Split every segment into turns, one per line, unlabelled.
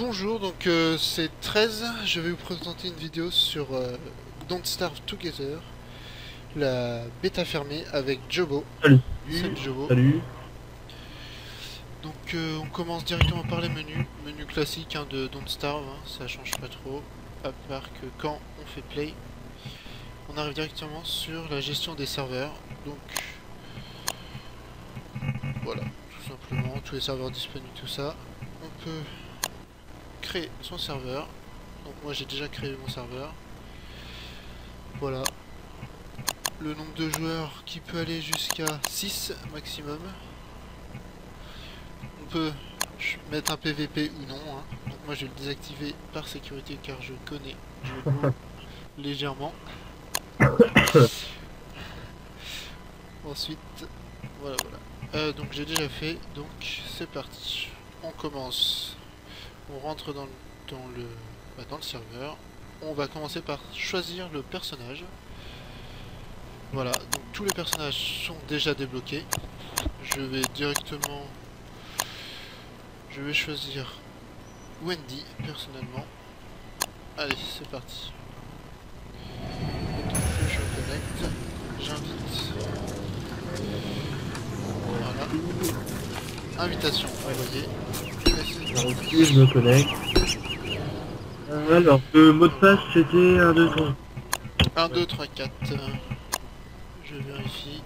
Bonjour, donc c'est 13, je vais vous présenter une vidéo sur Don't Starve Together, la bêta fermée avec Jobo.
Salut.
Salut Jobo.
Salut.
Donc on commence directement par les menus, menu classique hein, de Don't Starve, hein, ça change pas trop, à part que quand on fait play, on arrive directement sur la gestion des serveurs, donc voilà, tout simplement, tous les serveurs disponibles, tout ça, on peut créer son serveur. Donc moi j'ai déjà créé mon serveur. Voilà. Le nombre de joueurs qui peut aller jusqu'à 6 maximum. On peut mettre un PVP ou non. Hein. Donc moi je vais le désactiver par sécurité car je connais Jobo légèrement. Ensuite, voilà. Donc j'ai déjà fait. Donc c'est parti. On commence. On rentre dans le serveur. On va commencer par choisir le personnage. Voilà, donc tous les personnages sont déjà débloqués. Je vais choisir Wendy personnellement. Allez, c'est parti. Donc, je me connecte. J'invite. Voilà. Invitation envoyée.
Ok, je me connecte. Alors, le mot de passe c'était 1, 2, 3.
1, 2, 3, 4. Je vérifie.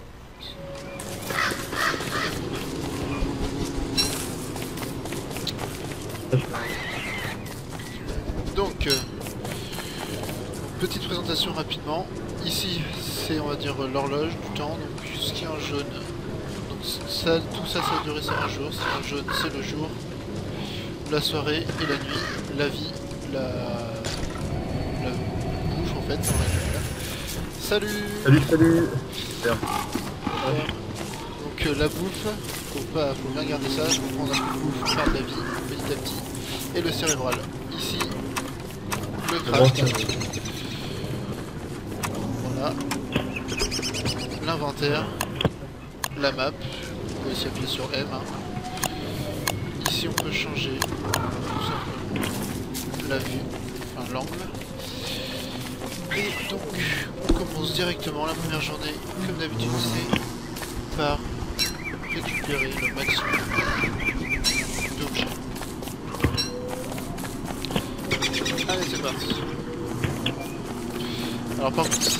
Donc, petite présentation rapidement. Ici, c'est on va dire l'horloge du temps. Donc, ce qui est en jaune. Donc, ça, tout ça, ça durer ça un jour. Ce qui est en jaune, c'est le jour, la soirée et la nuit, la vie, la bouffe en fait. Dans la nuit, là. Salut.
Salut. Super.
Donc la bouffe, faut bien garder ça, je vais prendre un peu de bouffe, faire de la vie, petit à petit. Et le cérébral. Ici, le craft. Voilà. L'inventaire. La map. Vous pouvez aussi appuyer sur M. Hein. Ici on peut changer tout simplement la vue, enfin l'angle. Et donc on commence directement la première journée, comme d'habitude c'est par récupérer le maximum d'objets. Allez c'est parti. Alors par contre si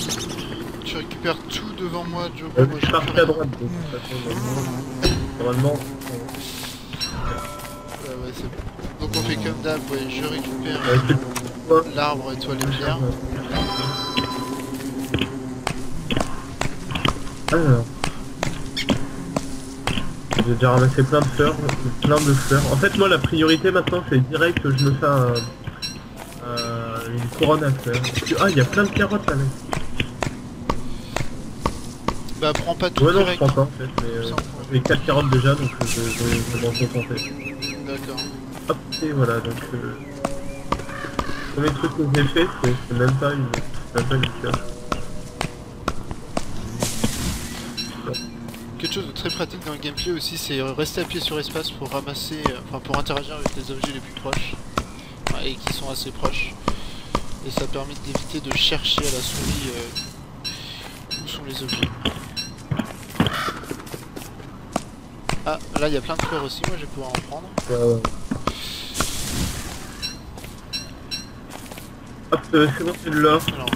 tu récupères tout devant moi Jobo, moi
Je pars à droite donc normalement.
Ouais c'est bon. Donc on fait comme d'hab, ouais, je récupère l'arbre et toi les pierres.
Alors. J'ai déjà ramassé plein de fleurs, En fait moi la priorité maintenant c'est direct que je me fais une couronne à fleurs. Ah il y a plein de carottes là mec.
Bah prends pas tout
Ouais non
direct.
je prends pas en fait mais j'ai 4 carottes déjà donc je vais m'en contenter.
D'accord.
Hop et voilà donc le premier truc que j'ai fait c'est même pas une fleur.
Quelque chose de très pratique dans le gameplay aussi, c'est rester appuyé sur espace pour ramasser, enfin pour interagir avec les objets les plus proches, enfin, et qui sont assez proches. Et ça permet d'éviter de chercher à la souris où sont les objets. Ah, là il y a plein de fleurs aussi, moi je vais pouvoir en prendre.
Hop, c'est bon, c'est de l'or.
Alors,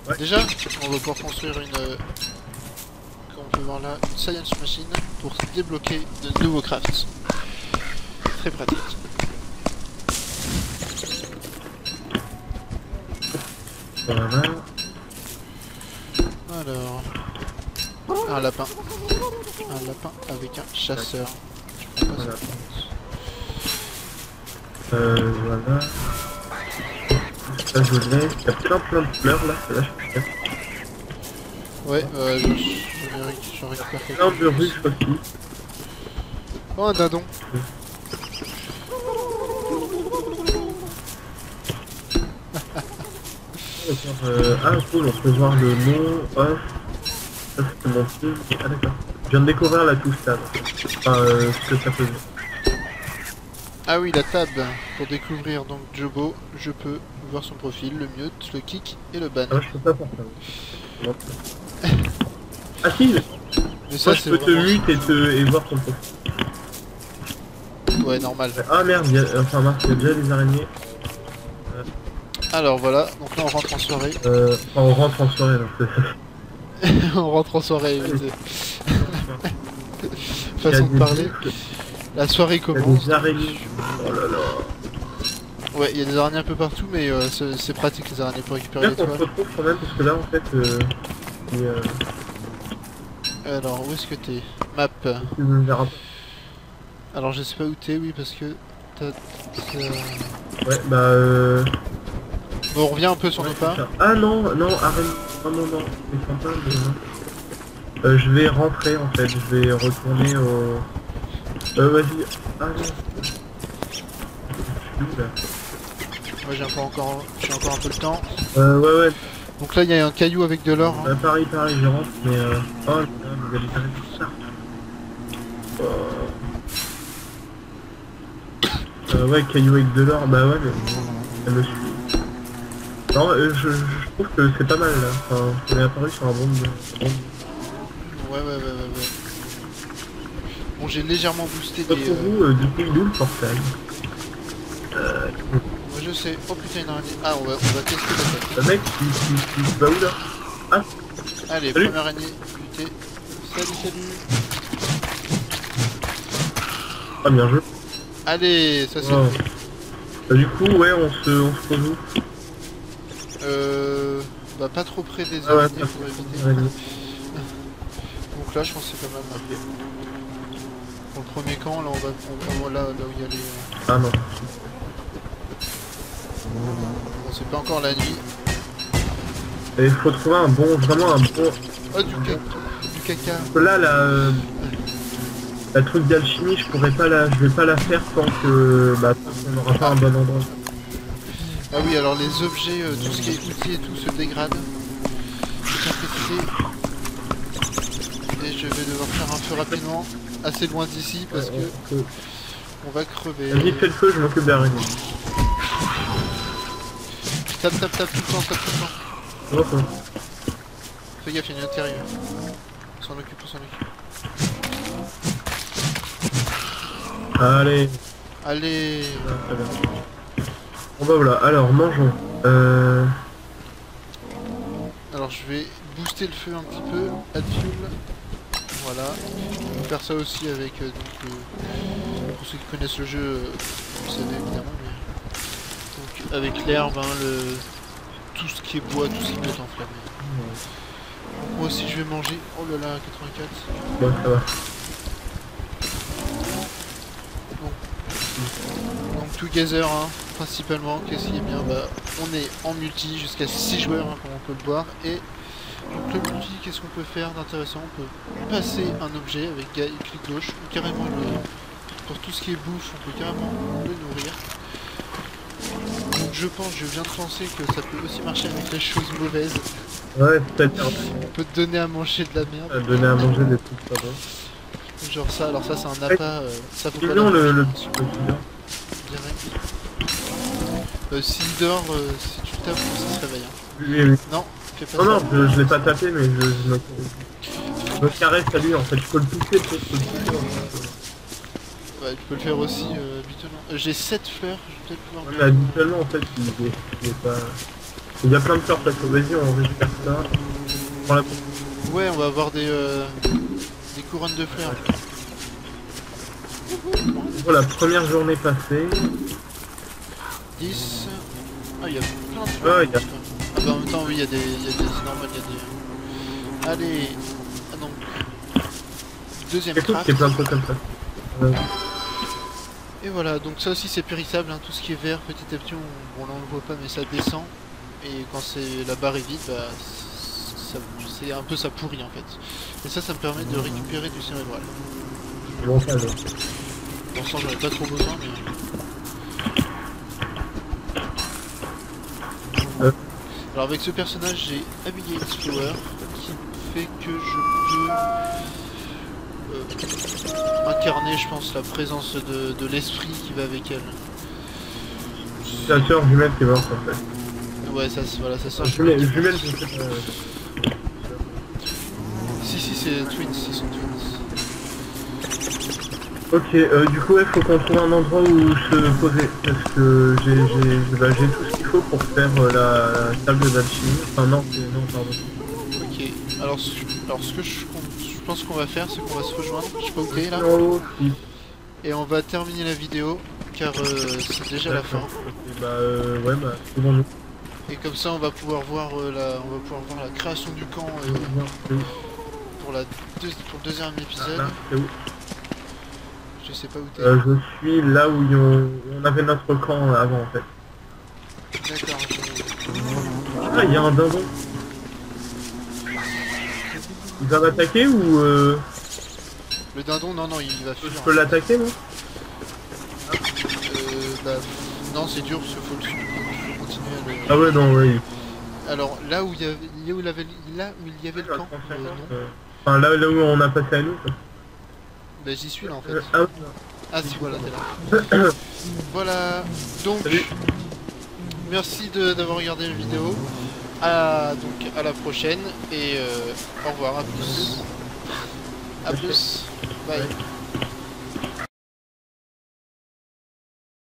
ouais.
déjà, on va pouvoir construire une, comme on peut voir là, une science machine pour débloquer de nouveaux crafts. Très pratique.
Voilà.
Alors, un lapin. Un lapin avec un chasseur. Je prends pas
Voilà.
ça.
Voilà. Ça je l'ai. Il y a plein de fleurs là. Là je peux faire.
Ouais, j'en récupère quelques
Plein de ruches aussi.
Oh, un dindon.
Ah cool, on peut voir le nom. Hop. Ça c'est mon truc. Ah d'accord. Je viens de découvrir la touche tab. Enfin, ce que ça faisait.
Ah oui, la tab pour découvrir donc Jobo, je peux voir son profil, le mute, le kick et le ban.
Ah, je peux pas faire ça. Non. Ah si,
Mais ça
moi je
c'est
peux te
vraiment...
mute et voir ton profil.
Ouais, normal.
Ah merde, enfin mince, il y a déjà des araignées.
Alors voilà, donc là on rentre en soirée.
Enfin, on rentre en soirée donc
On rentre en soirée,
Allez.
façon de parler.
Il
La soirée
y a
commence.
des araignées. Oh là là.
Ouais, il y a des araignées un peu partout, mais c'est pratique les araignées pour récupérer
Bien
les
qu'on se
toiles.
retrouve quand même parce que là en fait
Alors, où est-ce que t'es? Map.
tu me verras
Alors, je sais pas où t'es, oui, parce que t'as...
pas. Ouais bah
Bon, on revient un peu sur nos pas.
Ah non, non, arrête. Non, non, non, c'est sympa, mais non. Je vais rentrer en fait, je vais retourner au... vas-y. Ah non. Je suis où là?
Moi, j'ai encore un peu le temps.
Ouais, ouais.
Donc là, il y a un caillou avec de l'or. Hein.
Pareil, je rentre, mais oh putain, vous allez arrêter ça. Ouais, caillou avec de l'or, bah ouais, mais elle me suit. Non, je trouve que c'est pas mal là. Enfin, on est apparu sur un bon.
Ouais. Bon, j'ai légèrement boosté
Pas
des...
pour vous, du coup, il est où le portail?
Moi, je sais. Oh putain, une araignée. Ah, on va tester la tête.
Le mec, il va où là? Ah,
Allez,
salut.
première araignée butée. Salut.
Ah, bien joué.
Allez, ça c'est
Wow.
fait.
Du coup, ouais, on se pose où?
Bah pas trop près des
Ah ouais,
araignées
pas
pour éviter.
trop.
Donc là, je pense que c'est pas mal. Pour le premier camp, là on va là où il y a les...
Ah non.
Bon, c'est pas encore la nuit.
Et il faut trouver vraiment un bon...
Oh, du caca.
Là, la truc d'alchimie, je vais pas la faire tant que... Bah, tant qu'on n'aura pas un bon endroit.
Ah oui, alors les objets, tout ce qui est outils et tout se dégrade. Je tiens à préciser. Et je vais devoir faire un feu rapidement, assez loin d'ici, parce que on va crever.
Vas-y, fais le feu, je m'occupe d'araignée.
Tape tout le temps,
Oh.
Fais gaffe, il y a une intérieur. On s'en occupe.
Allez.
Allez.
Très bien. Bon bah voilà, alors mangeons.
Alors je vais booster le feu un petit peu, add fuel. Voilà. On peut faire ça aussi avec, pour ceux qui connaissent le jeu, vous savez évidemment, mais... Donc avec l'herbe, hein, tout ce qui est bois, tout ce qui peut être enflammé. Donc, moi aussi je vais manger. Oh là là, 84.
Bon, ça va.
Donc together, hein, principalement, qu'est-ce qui est bien? Bah, on est en multi jusqu'à 6 joueurs, hein, comme on peut le voir. Et donc le multi, qu'est-ce qu'on peut faire d'intéressant? On peut passer un objet avec clic gauche, ou carrément pour tout ce qui est bouffe, on peut carrément le nourrir. Donc je viens de penser que ça peut aussi marcher avec les choses mauvaises.
Ouais, c'est-à-dire
On peut te donner à manger de la merde.
donner à manger des trucs pas bons.
Genre ça, alors ça c'est un appât, ça faut pas
Non,
le
direct.
s'il dort, si tu le tapes, ça se réveille. Hein.
Oui.
Non, fais pas
Non,
ça.
non, je l'ai pas tapé, mais je me caresse à lui en fait. Je peux le pousser, je peux le pousser.
Ouais, tu peux le faire aussi habituellement. J'ai 7 fleurs, je vais peut-être pouvoir...
Mais habituellement en fait, il est pas... Il y a plein de fleurs, parce que vas-y, on récupère ça. On prend la...
Ouais, on va avoir des couronnes de fleurs.
Voilà, première journée passée.
10. Ah, il y a plein de fleurs.
Ouais, il y a...
Ah bah en même temps, oui, il y a des... C'est normal, il y a des... Allez. Ah donc. Deuxième
Écoute,
craft.
c'est plein de trucs comme ça.
Et voilà, donc ça aussi c'est périssable, hein, tout ce qui est vert, petit à petit, on le voit pas mais ça descend. Et quand la barre est vide, bah, c'est un peu ça pourrit en fait. Et ça me permet de récupérer du cérébral.
Bon, ça, alors.
Pour ça j'en ai pas trop besoin mais... Alors avec ce personnage j'ai Abigail Explorer qui fait que je peux... un incarner, je pense, la présence de l'esprit qui va avec elle.
C'est la sœur jumelle qui est morte en fait.
Ouais, ça, voilà, ça sort.
Jumelle, je sais pas.
Si, c'est twins, ils sont twins.
Ok, du coup, il faut qu'on trouve un endroit où se poser, parce que j'ai tout ce qu'il faut pour faire la table d'alchimie. Enfin non, non, pardon.
Ok, alors ce que je pense qu'on va faire, c'est qu'on va se rejoindre, je sais pas où t'es là,
Oh, si.
et on va terminer la vidéo, car c'est déjà la fin.
Ok, bah ouais, bah, c'est bon, nous.
Et comme ça, on va pouvoir voir la création du camp pour le deuxième épisode.
Là, c'est où?
Je sais pas où t'es.
Je suis là où on avait notre camp avant en fait.
D'accord.
Ah, il y a un dindon. Il va m'attaquer ou
Le dindon, non, il va fuir.
je peux l'attaquer moi?
Bah, non, c'est dur, parce qu'il faut continuer à le...
Ah ouais, non, oui.
Alors, là où il y avait le camp, non.
Enfin, là où on a passé à nous. Quoi.
Bah, j'y suis là en fait.
Ah oui.
Ah si, voilà, t'es là. Voilà, donc,
Salut.
merci d'avoir regardé la vidéo. Donc, à la prochaine, et au revoir, à plus. À plus, bye.